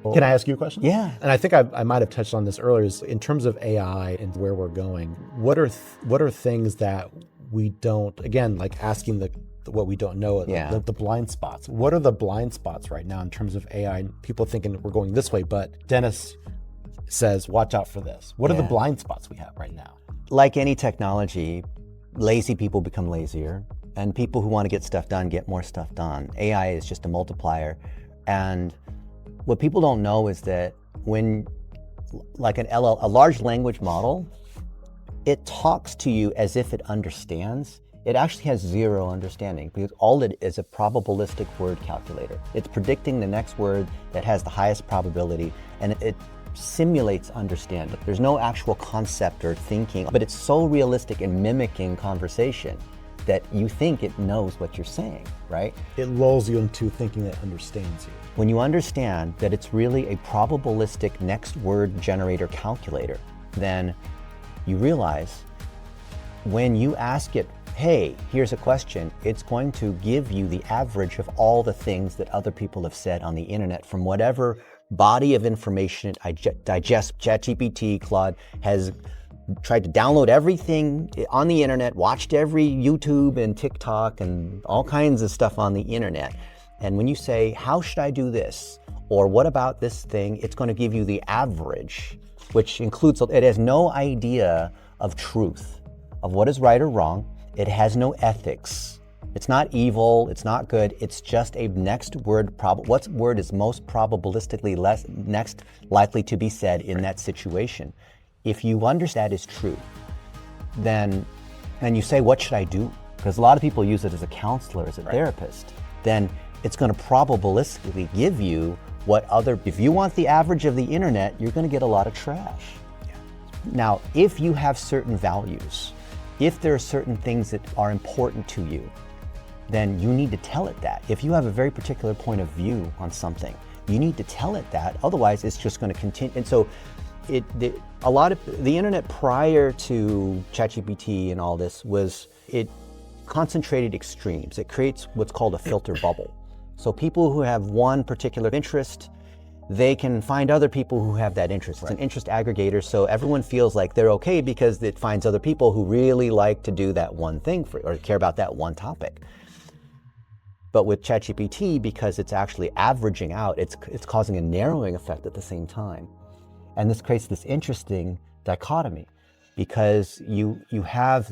Can I ask you a question? Yeah. And I think I might have touched on this earlier. Is in terms of AI and where we're going, what are things that we don't, again, like asking what we don't know, the blind spots. What are the blind spots right now in terms of AI? People thinking we're going this way, but Dennis says, watch out for this. What are the blind spots we have right now? Like any technology, lazy people become lazier, and people who want to get stuff done get more stuff done. AI is just a multiplier. And what people don't know is that when, like a large language model, it talks to you as if it understands. It actually has zero understanding because all it is a probabilistic word calculator. It's predicting the next word that has the highest probability, and it simulates understanding. There's no actual concept or thinking, but it's so realistic in mimicking conversation that you think it knows what you're saying, right? It lulls you into thinking it understands you. When you understand that it's really a probabilistic next word generator calculator, then you realize when you ask it, hey, here's a question, it's going to give you the average of all the things that other people have said on the internet from whatever body of information it digests. ChatGPT, Claude has tried to download everything on the internet, watched every YouTube and TikTok and all kinds of stuff on the internet. And when you say, how should I do this? Or what about this thing? It's going to give you the average, which includes, it has no idea of truth, of what is right or wrong. It has no ethics. It's not evil, it's not good, it's just a next word, what word is most probabilistically next likely to be said in that situation. If you understand that is true, then, and you say, what should I do? Because a lot of people use it as a counselor, as a therapist, then it's going to probabilistically give you if you want the average of the internet, you're going to get a lot of trash. Yeah. Now, if you have certain values, if there are certain things that are important to you, then you need to tell it that. If you have a very particular point of view on something, you need to tell it that, otherwise it's just going to continue. And so a lot of the internet prior to ChatGPT and all this it concentrated extremes. It creates what's called a filter bubble. So people who have one particular interest, they can find other people who have that interest. It's an interest aggregator, so everyone feels like they're okay because it finds other people who really like to do that one thing or care about that one topic. But with ChatGPT, because it's actually averaging out, it's causing a narrowing effect at the same time. And this creates this interesting dichotomy because you have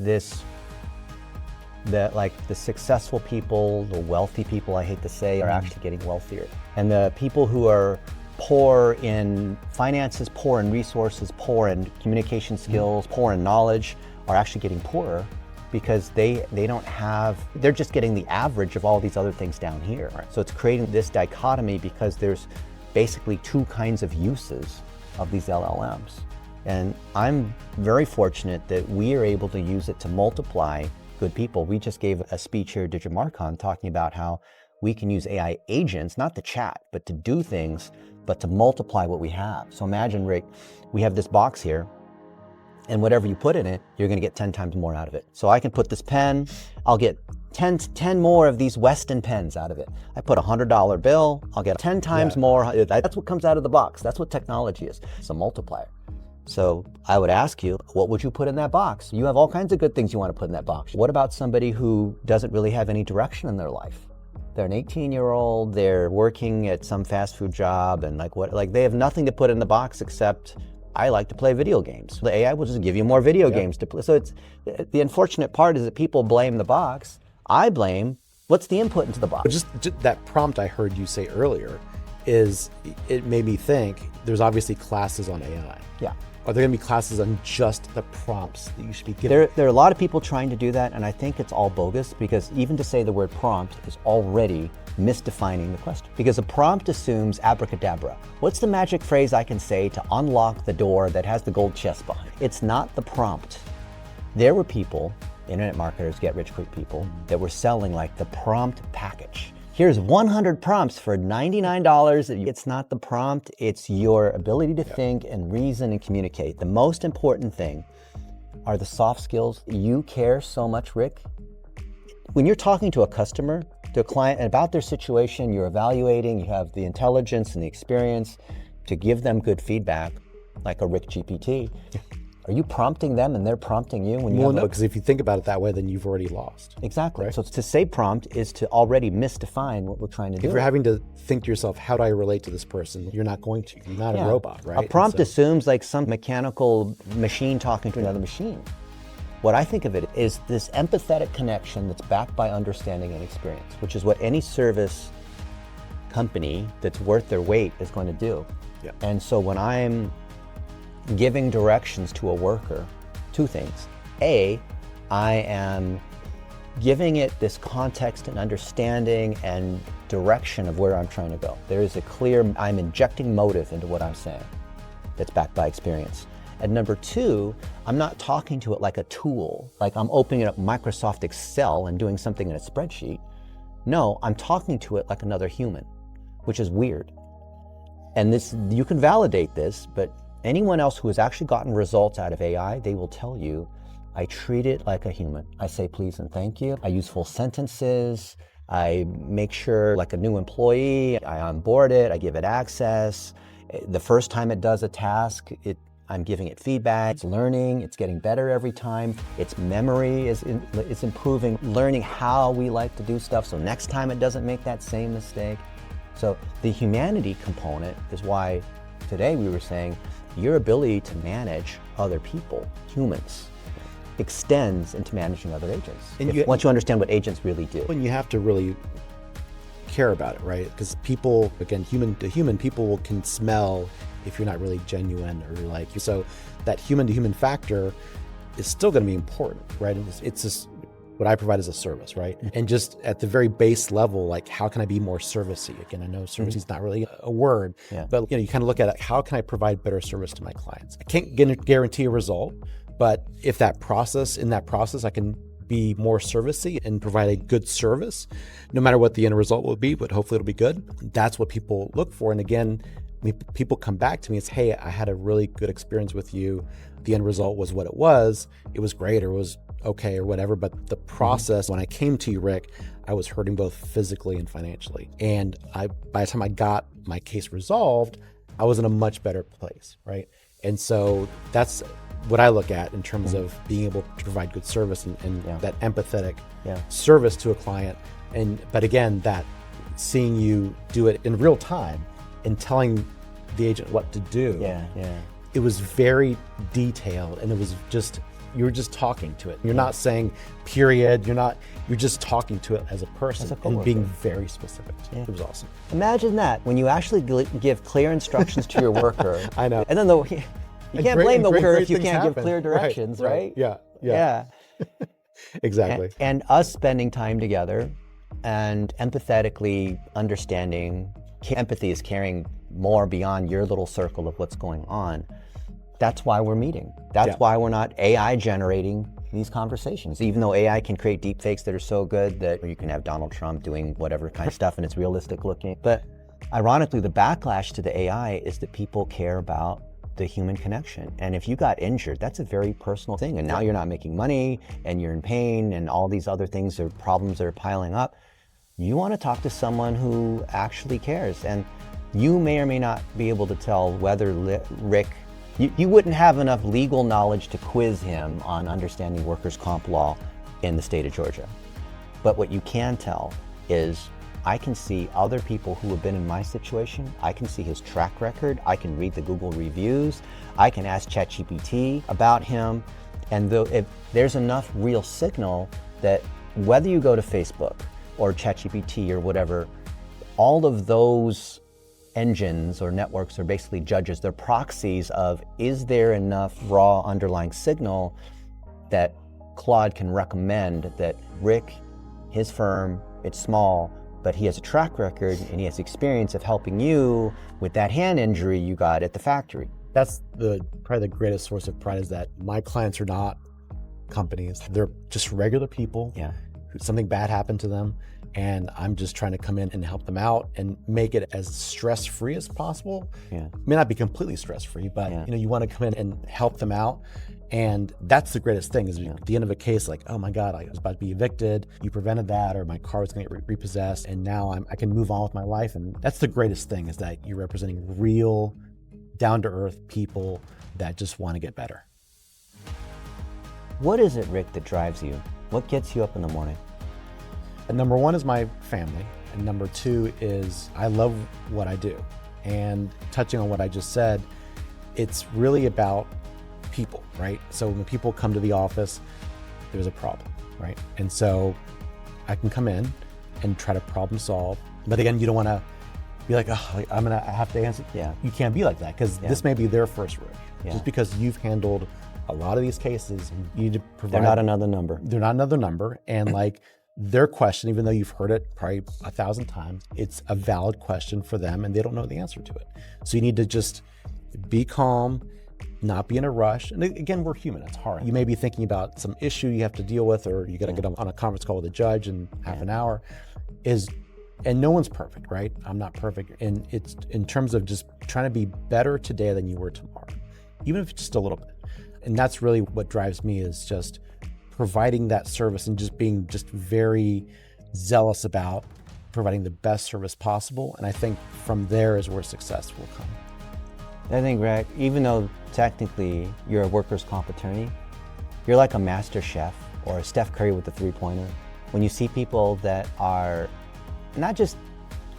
like the successful people, the wealthy people, I hate to say, are actually getting wealthier. And the people who are poor in finances, poor in resources, poor in communication skills, poor in knowledge, are actually getting poorer because they're just getting the average of all these other things down here. Right. So it's creating this dichotomy because there's basically two kinds of uses of these LLMs. And I'm very fortunate that we are able to use it to multiply good people. We just gave a speech here at DigiMarCon talking about how we can use AI agents, not to chat, but to do things, but to multiply what we have. So imagine, Rick, we have this box here, and whatever you put in it, you're gonna get 10 times more out of it. So I can put this pen, I'll get 10 more of these Weston pens out of it. I put a $100 bill, I'll get 10 times more. That's what comes out of the box. That's what technology is. It's a multiplier. So I would ask you, what would you put in that box? You have all kinds of good things you want to put in that box. What about somebody who doesn't really have any direction in their life? They're an 18-year-old, they're working at some fast food job, and they have nothing to put in the box except, I like to play video games. The AI will just give you more video games to play. So the unfortunate part is that people blame the box. I blame, what's the input into the box? Just that prompt I heard you say earlier it made me think there's obviously classes on AI. Yeah. Are there going to be classes on just the prompts that you should be giving? There are a lot of people trying to do that, and I think it's all bogus because even to say the word prompt is already misdefining the question. Because a prompt assumes abracadabra. What's the magic phrase I can say to unlock the door that has the gold chest behind it? It's not the prompt. There were people, internet marketers, get-rich-quick people, that were selling like the prompt package. Here's 100 prompts for $99. It's not the prompt, it's your ability to think and reason and communicate. The most important thing are the soft skills. You care so much, Rick. When you're talking to a customer, to a client and about their situation, you're evaluating, you have the intelligence and the experience to give them good feedback, like a Rick GPT. Are you prompting them and they're prompting you? Well, no, because if you think about it that way, then you've already lost. Exactly. Right? So to say prompt is to already misdefine what we're trying to do. If you're having to think to yourself, how do I relate to this person? You're not going to. You're not a robot, right? A prompt assumes like some mechanical machine talking to another machine. What I think of it is this empathetic connection that's backed by understanding and experience, which is what any service company that's worth their weight is going to do. Yeah. And so when I'm giving directions to a worker, two things. A, I am giving it this context and understanding and direction of where I'm trying to go. There is a clear, I'm injecting motive into what I'm saying that's backed by experience. And number two, I'm not talking to it like a tool, like I'm opening up Microsoft Excel and doing something in a spreadsheet. No, I'm talking to it like another human, which is weird. And this, you can validate this, but anyone else who has actually gotten results out of AI, they will tell you, I treat it like a human. I say please and thank you. I use full sentences. I make sure, like a new employee, I onboard it, I give it access. The first time it does a task, I'm giving it feedback, it's learning, it's getting better every time. Its memory is improving, learning how we like to do stuff, so next time it doesn't make that same mistake. So the humanity component is why today we were saying your ability to manage other people, humans, extends into managing other agents. And once you understand what agents really do. And you have to really care about it, right? Because people, again, human to human, people can smell if you're not really genuine or like, so that human to human factor is still going to be important, right? It's just what I provide as a service, right? And just at the very base level, like how can I be more servicey? Again, I know servicey is not really a word, but you kind of look at it, how can I provide better service to my clients? I can't guarantee a result, but if in that process, I can be more servicey and provide a good service, no matter what the end result will be, but hopefully it'll be good. That's what people look for. And again, people come back to me and say, hey, I had a really good experience with you. The end result was what it was. It was great, or it was okay, or whatever. But the process, when I came to you, Rick, I was hurting both physically and financially. And by the time I got my case resolved, I was in a much better place, right? And so that's what I look at in terms of being able to provide good service and that empathetic service to a client. But again, that seeing you do it in real time and telling the agent what to do. It was very detailed, and it was just, you were just talking to it. You're not saying period, you're just talking to it as a person and being very specific. It was awesome. Imagine that, when you actually give clear instructions to your worker. I know. And then you can't blame the worker if you can't give clear directions, right? Yeah. Exactly. And us spending time together and empathetically understanding, empathy is carrying more beyond your little circle of what's going on. That's why we're meeting. That's why we're not AI generating these conversations. Even though AI can create deep fakes that are so good that you can have Donald Trump doing whatever kind of stuff and it's realistic looking. But ironically, the backlash to the AI is that people care about the human connection. And if you got injured, that's a very personal thing. And now you're not making money and you're in pain and all these other things or problems that are piling up. You want to talk to someone who actually cares. And you may or may not be able to tell whether Rick, you wouldn't have enough legal knowledge to quiz him on understanding workers' comp law in the state of Georgia. But what you can tell is I can see other people who have been in my situation. I can see his track record. I can read the Google reviews. I can ask ChatGPT about him. And if there's enough real signal that whether you go to Facebook or ChatGPT or whatever, all of those engines or networks are basically judges. They're proxies of, is there enough raw underlying signal that Claude can recommend that Rick, his firm, it's small, but he has a track record and he has experience of helping you with that hand injury you got at the factory. That's probably the greatest source of pride, is that my clients are not companies. They're just regular people. Something bad happened to them, and I'm just trying to come in and help them out and make it as stress-free as possible. It may not be completely stress-free, but you want to come in and help them out And that's the greatest thing is at the end of a case, like, oh my God, I was about to be evicted. You prevented that, or my car was going to get repossessed. And now I can move on with my life. And that's the greatest thing is that you're representing real, down to earth people that just want to get better. What is it, Rick, that drives you? What gets you up in the morning? And number one is my family. And number two is I love what I do. And touching on what I just said, it's really about people, right? So when people come to the office, there's a problem, right? And so I can come in and try to problem solve. But again, you don't want to be like, oh, I'm going to have to answer. Yeah. You can't be like that because this may be their first room. Yeah. Just because you've handled a lot of these cases, you need to provide. They're not another number. They're not another number. And like their question, even though you've heard it probably 1,000 times, it's a valid question for them and they don't know the answer to it. So you need to just be calm, not be in a rush. And again, we're human, it's hard. You may be thinking about some issue you have to deal with, or you got to get on a conference call with a judge in half an hour. And no one's perfect, right? I'm not perfect. And it's in terms of just trying to be better today than you were tomorrow, even if it's just a little bit. And that's really what drives me is just providing that service and just being just very zealous about providing the best service possible. And I think from there is where success will come. I think, Rick, even though technically you're a workers' comp attorney, you're like a master chef or a Steph Curry with the three-pointer. When you see people that are not just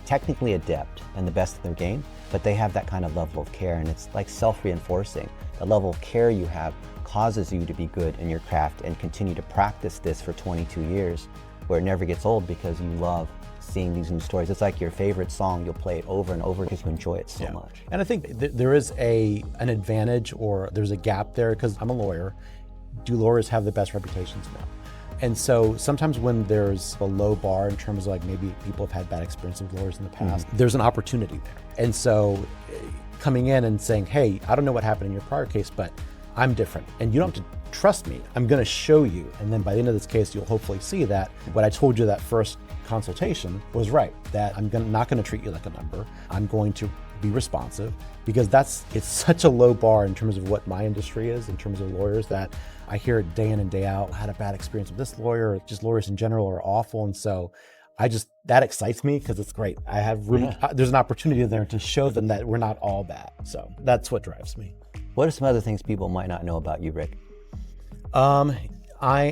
technically adept and the best in their game, but they have that kind of level of care, and it's like self-reinforcing. The level of care you have causes you to be good in your craft and continue to practice this for 22 years, where it never gets old because you love seeing these new stories. It's like your favorite song, you'll play it over and over because you enjoy it so much. And I think there is an advantage, or there's a gap there, because I'm a lawyer. Do lawyers have the best reputations? No. And so sometimes when there's a low bar in terms of like maybe people have had bad experiences with lawyers in the past, there's an opportunity there. And so coming in and saying, hey, I don't know what happened in your prior case, but I'm different and you don't have to trust me. I'm going to show you. And then by the end of this case, you'll hopefully see that what I told you that first consultation was right, that I'm not going to treat you like a number. I'm going to be responsive, because it's such a low bar in terms of what my industry is, in terms of lawyers, that I hear it day in and day out. I had a bad experience with this lawyer, or just lawyers in general are awful. And so that excites me because it's great. I have room, there's an opportunity there to show them that we're not all bad. So that's what drives me. What are some other things people might not know about you, Rick? I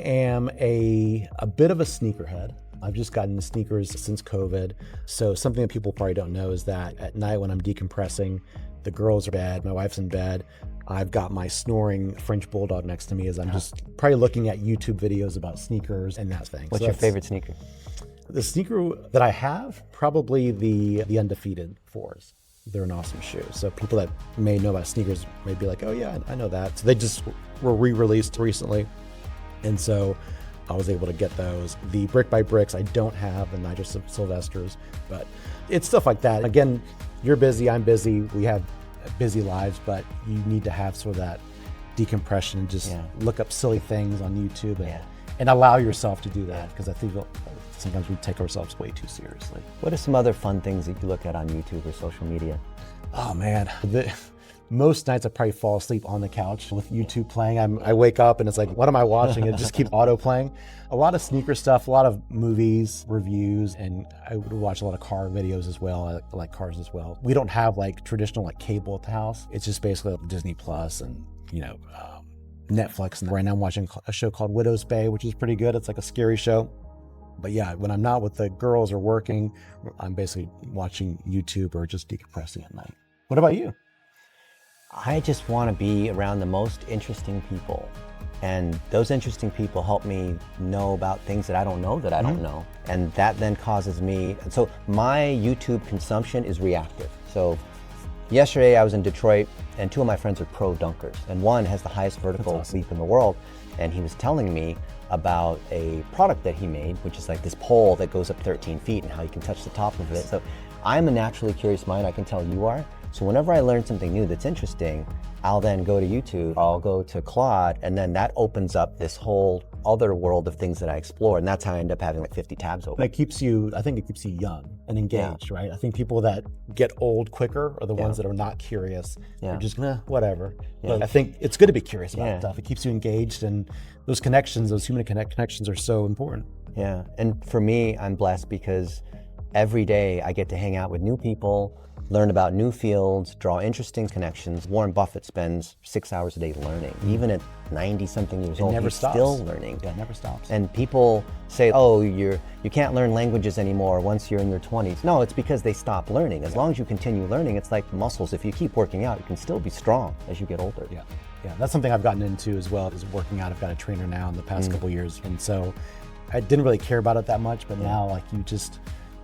am a bit of a sneakerhead. I've just gotten into sneakers since COVID. So something that people probably don't know is that at night when I'm decompressing, the girls are in bed, my wife's in bed, I've got my snoring French bulldog next to me as I'm just probably looking at YouTube videos about sneakers and that thing. What's your favorite sneaker? The sneaker that I have, probably the Undefeated 4s. They're an awesome shoe. So people that may know about sneakers may be like, oh yeah, I know that. So they just were re-released recently. And so I was able to get those. The Brick by Bricks, I don't have the Nigel Sylvester's, but it's stuff like that. Again, you're busy, I'm busy, we have busy lives, but you need to have sort of that decompression and just look up silly things on YouTube and allow yourself to do that, because I think sometimes we take ourselves way too seriously. What are some other fun things that you look at on YouTube or social media? Oh man, most nights I probably fall asleep on the couch with YouTube playing. I wake up and it's like, what am I watching? And just keep auto playing. A lot of sneaker stuff, a lot of movies, reviews, and I would watch a lot of car videos as well. I like cars as well. We don't have like traditional like cable at the house. It's just basically Disney Plus and Netflix. And right now I'm watching a show called Widow's Bay, which is pretty good. It's like a scary show. But yeah, when I'm not with the girls or working, I'm basically watching YouTube or just decompressing at night. What about you? I just want to be around the most interesting people. And those interesting people help me know about things that I don't know that I don't know. And that then causes me, so my YouTube consumption is reactive. So yesterday I was in Detroit and two of my friends are pro dunkers. And one has the highest vertical leap in the world. And he was telling me about a product that he made, which is like this pole that goes up 13 feet and how you can touch the top of it. So I'm a naturally curious mind, I can tell you are. So whenever I learn something new that's interesting, I'll then go to YouTube, I'll go to Claude, and then that opens up this whole other world of things that I explore, and that's how I end up having like 50 tabs open. I think it keeps you young and engaged, right? I think people that get old quicker are the ones that are not curious. They're just whatever. But I think it's good to be curious about stuff. It keeps you engaged, and those connections, those human connections are so important. Yeah, and for me, I'm blessed because every day I get to hang out with new people, learn about new fields, draw interesting connections. Warren Buffett spends 6 hours a day learning. Even at 90-something years old, he's still learning. Yeah, it never stops. And people say, oh, you can't learn languages anymore once you're in your 20s. No, it's because they stop learning. As long as you continue learning, it's like muscles. If you keep working out, you can still be strong as you get older. Yeah, that's something I've gotten into as well, is working out. I've got a trainer now in the past couple years. And so I didn't really care about it that much, but now like you just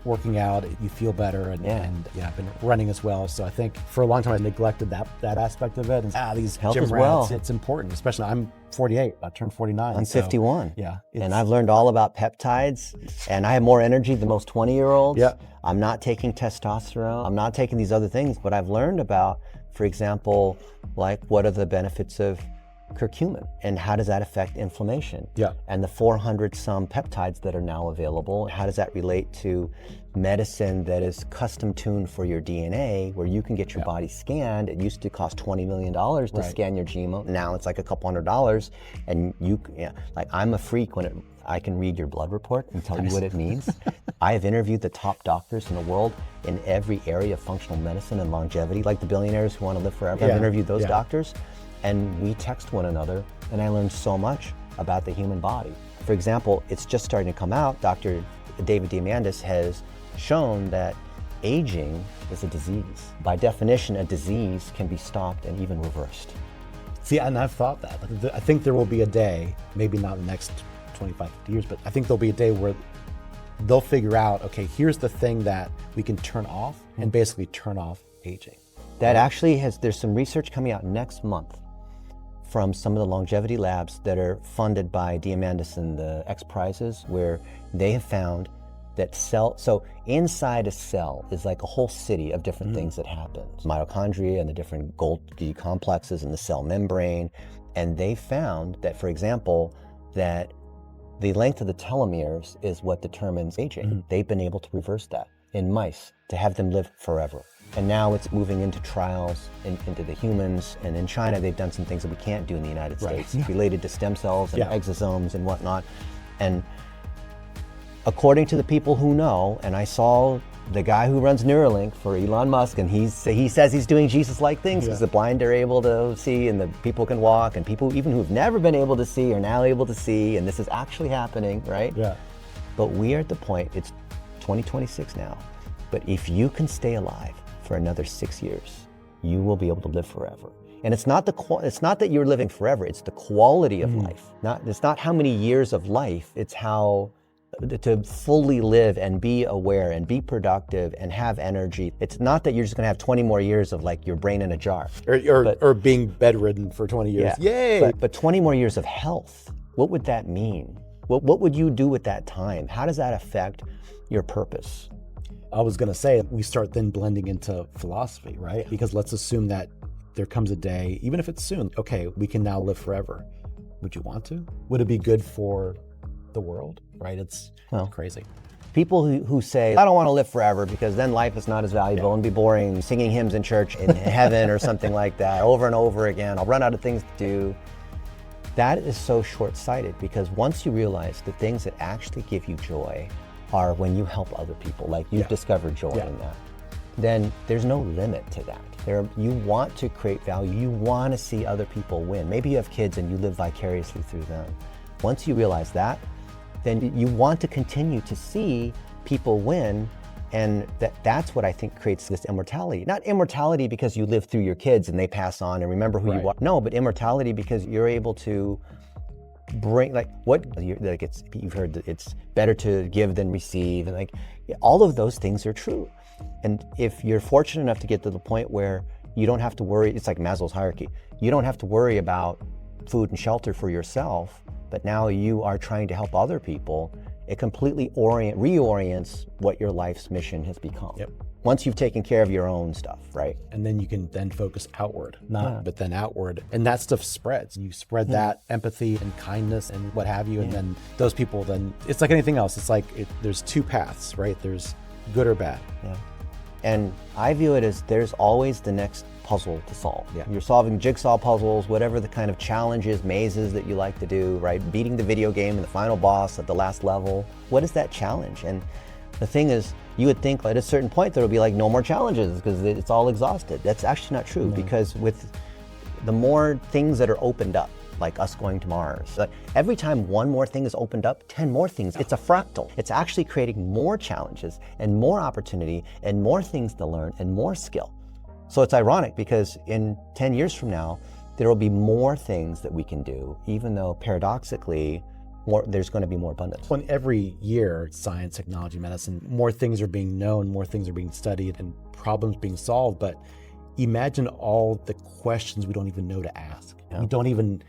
working out, you feel better, and I've been running as well. So I think for a long time I neglected that aspect of it. And these health gym as rats, well. It's important, especially I'm 48, I turned 49. I'm 51. Yeah. And I've learned all about peptides, and I have more energy than most 20-year-olds. Yeah. I'm not taking testosterone. I'm not taking these other things, but I've learned about, for example, like what are the benefits of curcumin and how does that affect inflammation? Yeah. And the 400 some peptides that are now available, how does that relate to medicine that is custom tuned for your DNA, where you can get your body scanned? It used to cost $20 million to scan your genome. Now it's like a couple $100, and like I'm a freak when I can read your blood report and tell you what it means. I have interviewed the top doctors in the world in every area of functional medicine and longevity, like the billionaires who want to live forever. I've interviewed those doctors, and we text one another, and I learned so much about the human body. For example, it's just starting to come out. Dr. David DiGimarCon has shown that aging is a disease. By definition, a disease can be stopped and even reversed. See, and I've thought that. I think there will be a day, maybe not in the next 25, 50 years, but I think there'll be a day where they'll figure out, okay, here's the thing that we can turn off and basically turn off aging. That actually there's some research coming out next month from some of the longevity labs that are funded by DiGimarCon, the X Prizes, where they have found that so inside a cell is like a whole city of different things that happen. Mitochondria and the different Golgi complexes in the cell membrane. And they found that, for example, that the length of the telomeres is what determines aging. They've been able to reverse that in mice to have them live forever. And now it's moving into trials into the humans. And in China, they've done some things that we can't do in the United States related to stem cells and exosomes and whatnot. And according to the people who know, and I saw the guy who runs Neuralink for Elon Musk, and he says he's doing Jesus-like things because the blind are able to see and the people can walk, and people even who've never been able to see are now able to see, and this is actually happening, right? Yeah. But we are at the point, it's 2026 now, but if you can stay alive for another 6 years, you will be able to live forever. And it's not that you're living forever, it's the quality of life. It's not how many years of life, it's how to fully live and be aware and be productive and have energy. It's not that you're just gonna have 20 more years of like your brain in a jar. Or being bedridden for 20 years. Yeah. Yay! But 20 more years of health, what would that mean? What would you do with that time? How does that affect your purpose? I was gonna say, we start then blending into philosophy, right? Because let's assume that there comes a day, even if it's soon, okay, we can now live forever. Would you want to? Would it be good for the world, right? It's crazy. People who say, I don't want to live forever because then life is not as valuable and be boring, singing hymns in church in heaven or something like that over and over again, I'll run out of things to do. That is so short-sighted, because once you realize the things that actually give you joy are when you help other people, like you've discovered joy in that, then there's no limit to that. You want to create value, you want to see other people win. Maybe you have kids and you live vicariously through them. Once you realize that, then you want to continue to see people win, and that's what I think creates this immortality. Not immortality because you live through your kids and they pass on and remember who you are. No, but immortality because you're able to bring, you've heard that it's better to give than receive, and all of those things are true. And if you're fortunate enough to get to the point where you don't have to worry, it's like Maslow's hierarchy, you don't have to worry about food and shelter for yourself, but now you are trying to help other people, it completely reorients what your life's mission has become. Once you've taken care of your own stuff, right? And then you can then focus outward, but then outward. And that stuff spreads. You spread that empathy and kindness and what have you. And then those people, then it's like anything else. It's like there's two paths, right? There's good or bad. Yeah. And I view it as there's always the next puzzle to solve. Yeah. You're solving jigsaw puzzles, whatever the kind of challenges, mazes that you like to do, right? Beating the video game and the final boss at the last level. What is that challenge? And the thing is, you would think at a certain point there will be like no more challenges because it's all exhausted. That's actually not true, because with the more things that are opened up, like us going to Mars, every time one more thing is opened up, 10 more things, it's a fractal. It's actually creating more challenges and more opportunity and more things to learn and more skill. So it's ironic because in 10 years from now, there will be more things that we can do, even though paradoxically, there's going to be more abundance. When every year, science, technology, medicine, more things are being known, more things are being studied, and problems being solved. But imagine all the questions we don't even know to ask. Yeah. We don't even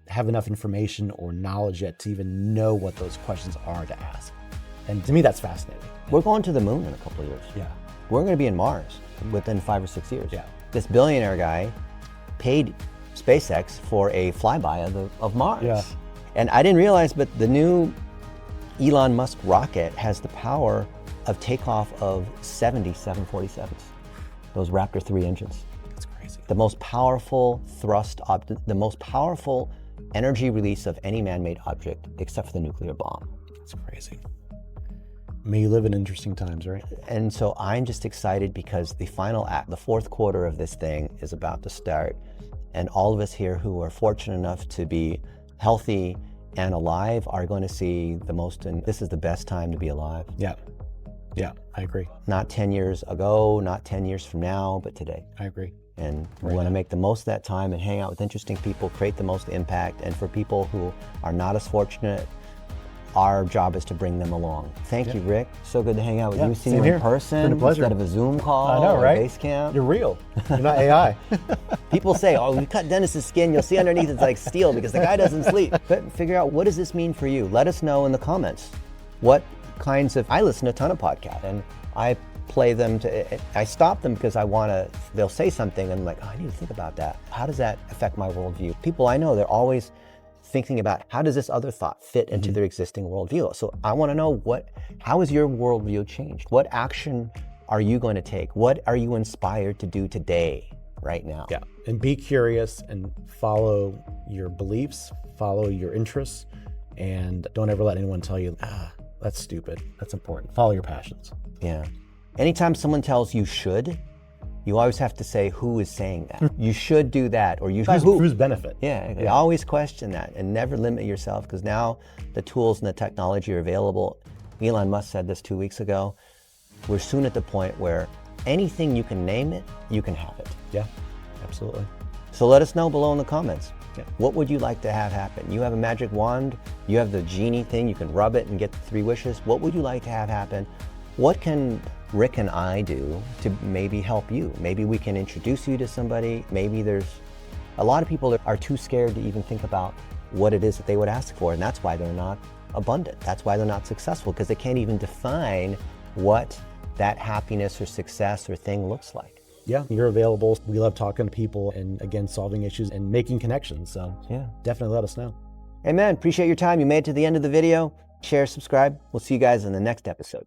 have enough information or knowledge yet to even know what those questions are to ask. And to me, that's fascinating. We're going to the moon in a couple of years. Yeah. We're going to be in Mars within 5 or 6 years. Yeah. This billionaire guy paid SpaceX for a flyby of Mars. Yeah. And I didn't realize, but the new Elon Musk rocket has the power of takeoff of 70 747s, those Raptor 3 engines. That's crazy. The most powerful the most powerful energy release of any man-made object, except for the nuclear bomb. That's crazy. May you live in interesting times, right? And so I'm just excited because the final act, the fourth quarter of this thing is about to start. And all of us here who are fortunate enough to be healthy and alive are going to see the most, and this is the best time to be alive. Yeah. Yeah, I agree. Not 10 years ago, not 10 years from now, but today. I agree. And we want to make the most of that time and hang out with interesting people, create the most impact. And for people who are not as fortunate, our job is to bring them along. Thank you, Rick. So good to hang out with you, see you in person instead of a Zoom call. I know, right? Base camp. You're real. You're not AI. People say, oh, we cut Dennis's skin. You'll see underneath it's like steel because the guy doesn't sleep. But figure out, what does this mean for you? Let us know in the comments. What kinds of, I listen to a ton of podcasts and I play them I stop them because they'll say something and I'm like, oh, I need to think about that. How does that affect my worldview? People I know, they're always thinking about how does this other thought fit into their existing worldview. So I want to know how has your worldview changed? What action are you going to take? What are you inspired to do today, right now? Yeah, and be curious and follow your beliefs, follow your interests, and don't ever let anyone tell you, that's stupid. That's important. Follow your passions. Yeah. Anytime someone tells you should, you always have to say, who is saying that? You should do that, or you should. Whose benefit? Yeah, always question that and never limit yourself, because now the tools and the technology are available. Elon Musk said this 2 weeks ago. We're soon at the point where anything you can name it, you can have it. Yeah, absolutely. So let us know below in the comments. Yeah. What would you like to have happen? You have a magic wand, you have the genie thing, you can rub it and get the 3 wishes. What would you like to have happen? What can Rick and I do to maybe help you? Maybe we can introduce you to somebody. Maybe there's a lot of people that are too scared to even think about what it is that they would ask for, and that's why they're not abundant. That's why they're not successful, because they can't even define what that happiness or success or thing looks like. Yeah, you're available. We love talking to people and, again, solving issues and making connections. So yeah, definitely let us know. Hey man, appreciate your time. You made it to the end of the video. Share, subscribe. We'll see you guys in the next episode.